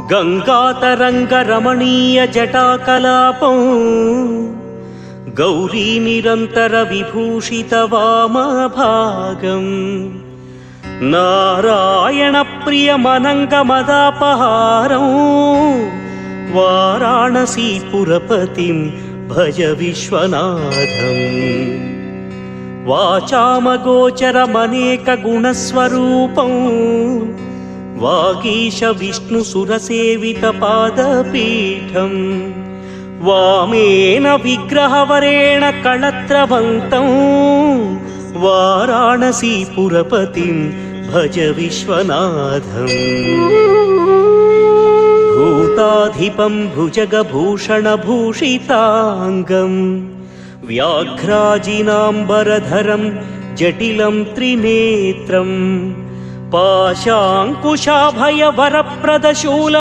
गङ्गातरङ्गरमणीयजटाकलापं गौरीनिरन्तरविभूषितवामभागम् नारायणप्रियमनङ्गमदापहारं वाराणसीपुरपतिं भज विश्वनाथम्। वाचामगोचरमनेकगुणस्वरूपं वागीश विष्णुसुरसेवितपादपीठम् वामेन विग्रहवरेण कळत्रवन्तं वाराणसीपुरपतिं भज विश्वनाथम्। भूताधिपं भुजगभूषणभूषिताङ्गं व्याघ्राजिनाम्बरधरं जटिलं त्रिनेत्रं पाशाङ्कुशाभयवरप्रदशूलम्